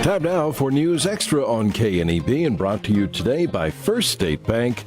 Time now for News Extra on KNEB, and brought to you today by First State Bank.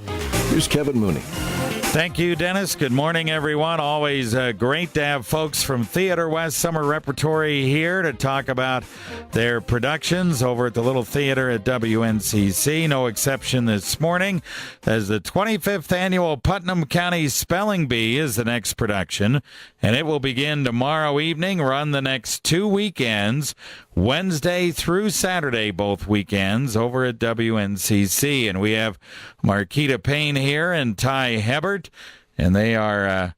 Here's Kevin Mooney. Thank you, Dennis. Good morning, everyone. Always great to have folks from Theater West Summer Repertory here to talk about their productions over at the Little Theater at WNCC. No exception this morning, as the 25th Annual Putnam County Spelling Bee is the next production, and it will begin tomorrow evening, run the next 2 weekends, Wednesday through Saturday, both weekends, over at WNCC. And we have Marikita Payne here and Ty Hebbert, and they are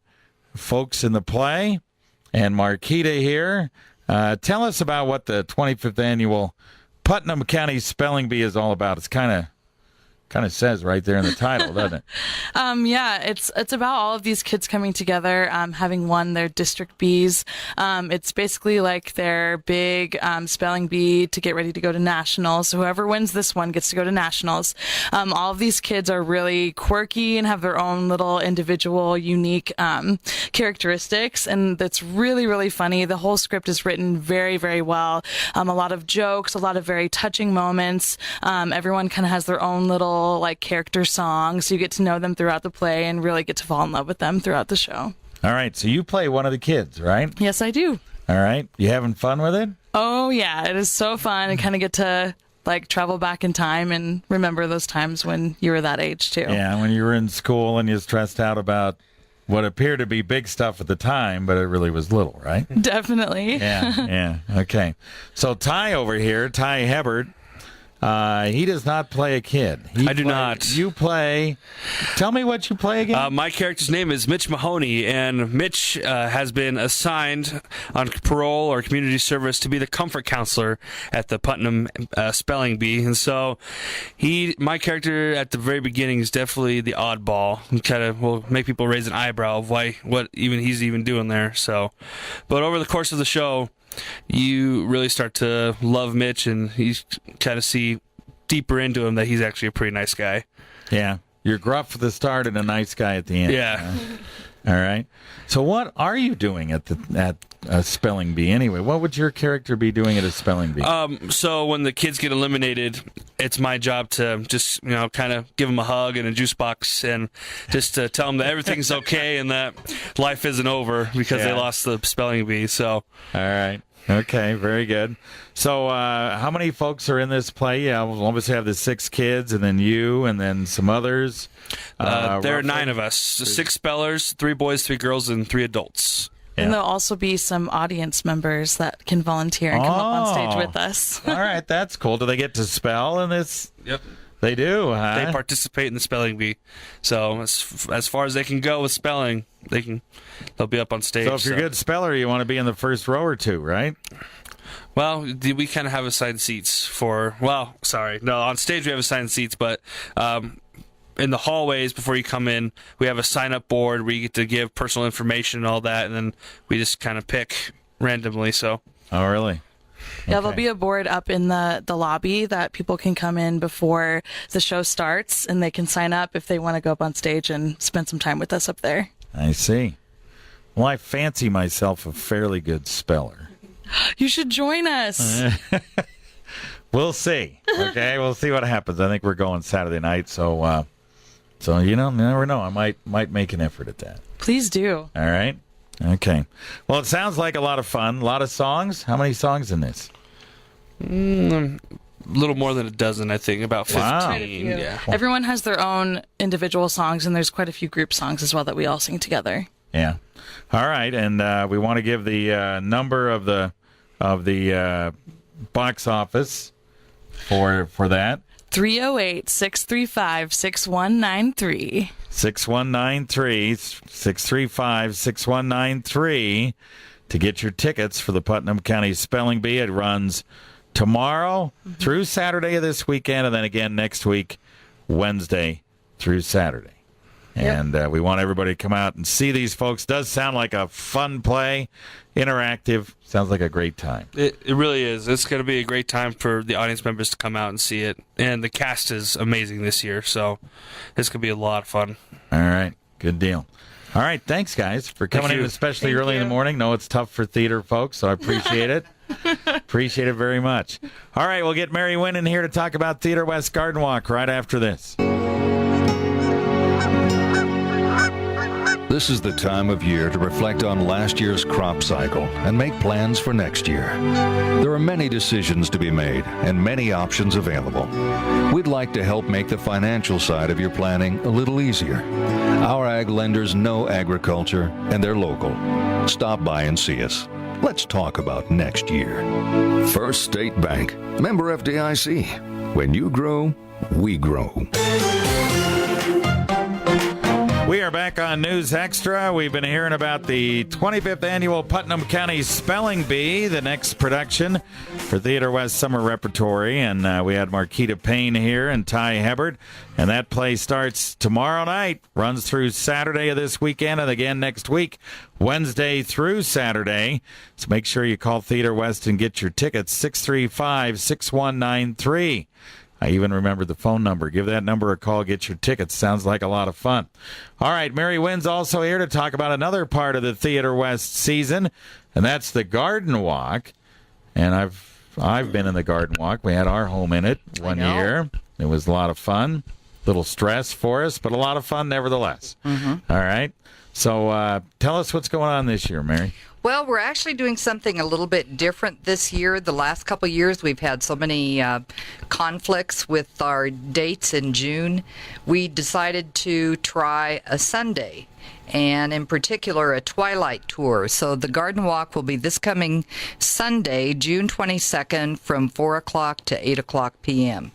folks in the play. And Marikita here. Tell us about what the 25th Annual Putnam County Spelling Bee is all about. It's kind of says right there in the title, doesn't it? Yeah, it's about all of these kids coming together, having won their district bees. It's basically like their big spelling bee to get ready to go to nationals. So whoever wins this one gets to go to nationals. All of these kids are really quirky and have their own little individual, unique characteristics, and it's really, really funny. The whole script is written very, very well. A lot of jokes, a lot of very touching moments. Everyone kind of has their own little character songs, so you get to know them throughout the play and really get to fall in love with them throughout the show. All right, so you play one of the kids, right? Yes, I do. All right, you having fun with it? Oh yeah, it is so fun. And kind of get to travel back in time and remember those times when you were that age too. Yeah, when you were in school and you stressed out about what appeared to be big stuff at the time, but it really was little, right? Definitely. Yeah. Okay. So Ty over here, Ty Hebbert, he does not play a kid. I do not. You play. Tell me what you play again. My character's name is Mitch Mahoney, and Mitch has been assigned on parole or community service to be the comfort counselor at the Putnam Spelling Bee. And so my character at the very beginning is definitely the oddball. He kind of will make people raise an eyebrow of what he's even doing there. So, but over the course of the show, you really start to love Mitch, and you kind of see deeper into him that he's actually a pretty nice guy. Yeah. You're gruff at the start and a nice guy at the end. Yeah. All right. So what are you doing at a spelling bee anyway? What would your character be doing at a spelling bee? So when the kids get eliminated, it's my job to just, kind of give them a hug and a juice box and just to tell them that everything's okay and that life isn't over because they lost the spelling bee. So. All right. Okay, very good. So how many folks are in this play? Yeah, we'll obviously have the 6 kids, and then you, and then some others. There are 9 of us. 6 spellers, 3 boys, 3 girls, and 3 adults. Yeah. And there'll also be some audience members that can volunteer and come up on stage with us. All right, that's cool. Do they get to spell in this? Yep. They do, huh? They participate in the spelling bee. So as far as they can go with spelling, they'll be up on stage. So if you're a good speller, you want to be in the first row or 2, right? Well, we kind of have assigned seats for... Well, sorry. No, on stage we have assigned seats, but in the hallways before you come in, we have a sign-up board where you get to give personal information and all that, and then we just kind of pick randomly. So. Oh, really? Yeah, there'll be a board up in the lobby that people can come in before the show starts, and they can sign up if they want to go up on stage and spend some time with us up there. I see. Well, I fancy myself a fairly good speller. You should join us. We'll see. Okay, we'll see what happens. I think we're going Saturday night, so you never know. I might make an effort at that. Please do. All right. Okay. Well, it sounds like a lot of fun. A lot of songs. How many songs in this? A little more than a dozen, I think. About 15. Wow. Yeah. Everyone has their own individual songs, and there's quite a few group songs as well that we all sing together. Yeah. All right, and we want to give the number of the box office for that. 308-635-6193. 6193, 635-6193 to get your tickets for the Putnam County Spelling Bee. It runs tomorrow through Saturday of this weekend, and then again next week, Wednesday through Saturday. And we want everybody to come out and see these folks. Does sound like a fun play, interactive. Sounds like a great time. It really is. It's going to be a great time for the audience members to come out and see it. And the cast is amazing this year, so it's going to be a lot of fun. All right. Good deal. All right. Thanks, guys, for coming in, especially early in the morning. No, it's tough for theater folks, so I appreciate it. Appreciate it very much. All right, we'll get Mary Winn in here to talk about Theater West Garden Walk right after this. This is the time of year to reflect on last year's crop cycle and make plans for next year. There are many decisions to be made and many options available. We'd like to help make the financial side of your planning a little easier. Our ag lenders know agriculture and they're local. Stop by and see us. Let's talk about next year. First State Bank, member FDIC. When you grow, we grow. We are back on News Extra. We've been hearing about the 25th annual Putnam County Spelling Bee, the next production for Theater West Summer Repertory. And we had Marikita Payne here and Ty Hebbert. And that play starts tomorrow night, runs through Saturday of this weekend, and again next week, Wednesday through Saturday. So make sure you call Theater West and get your tickets, 635-6193. I even remember the phone number. Give that number a call, get your tickets. Sounds like a lot of fun. All right, Mary Winn's also here to talk about another part of the Theater West season, and that's the Garden Walk. And I've been in the Garden Walk. We had our home in it one year. It was a lot of fun. Little stress for us, but a lot of fun nevertheless. Mm-hmm. All right. So tell us what's going on this year, Mary. Well, we're actually doing something a little bit different this year. The last couple of years, we've had so many conflicts with our dates in June. We decided to try a Sunday, and in particular, a twilight tour. So the Garden Walk will be this coming Sunday, June 22nd, from 4 o'clock to 8 o'clock p.m.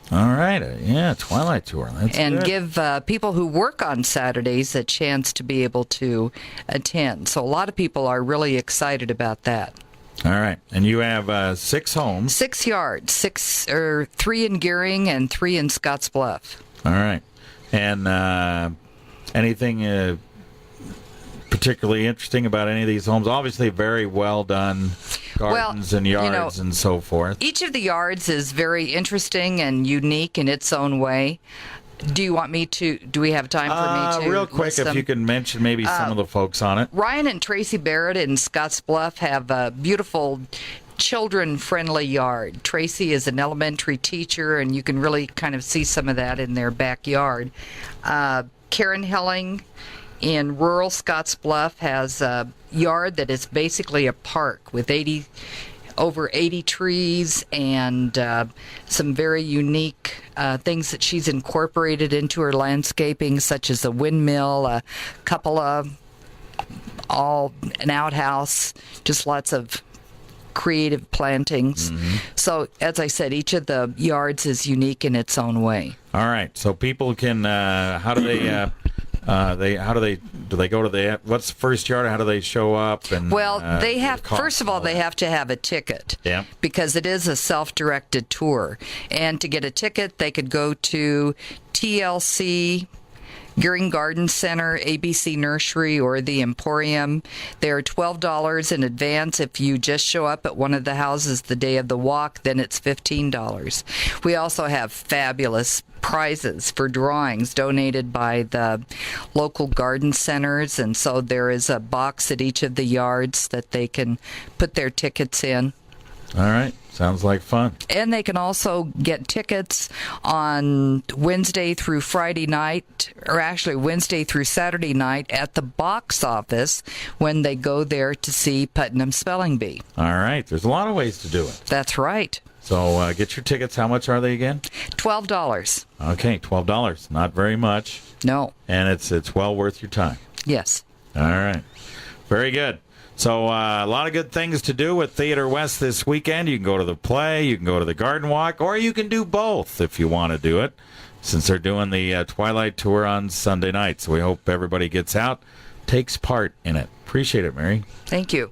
All right. Yeah, Twilight Tour. That's and good. Give people who work on Saturdays a chance to be able to attend. So a lot of people are really excited about that. All right. And you have 6 homes. 6 yards, 3 in Gering and 3 in Scottsbluff. All right. And anything particularly interesting about any of these homes? Obviously, very well done gardens and yards and so forth. Each of the yards is very interesting and unique in its own way. Do we have time for me to real quick, list if them? you can mention maybe some of the folks on it. Ryan and Tracy Barrett in Scottsbluff have a beautiful children-friendly yard. Tracy is an elementary teacher, and you can really kind of see some of that in their backyard. Karen Helling in rural Scottsbluff has a yard that is basically a park with over 80 trees and some very unique things that she's incorporated into her landscaping, such as a windmill, a cupola, an outhouse, just lots of creative plantings. Mm-hmm. So, as I said, each of the yards is unique in its own way. All right. So people can, how do they go to what's the first yard? How do they show up? And they have, first of all, they have to have a ticket. Yeah. Because it is a self-directed tour. And to get a ticket, they could go to TLC, Gering Garden Center, ABC Nursery, or the Emporium. They're $12 in advance. If you just show up at one of the houses the day of the walk, then it's $15. We also have fabulous prizes for drawings donated by the local garden centers, and so there is a box at each of the yards that they can put their tickets in. All right. Sounds like fun. And they can also get tickets on Wednesday through Friday night, or actually Wednesday through Saturday night at the box office when they go there to see Putnam Spelling Bee. All right. There's a lot of ways to do it. That's right. So get your tickets. How much are they again? $12. Okay, $12. Not very much. No. And it's well worth your time. Yes. All right. Very good. So a lot of good things to do with Theater West this weekend. You can go to the play, you can go to the Garden Walk, or you can do both if you want to do it, since they're doing the Twilight Tour on Sunday night. So we hope everybody gets out, takes part in it. Appreciate it, Mary. Thank you.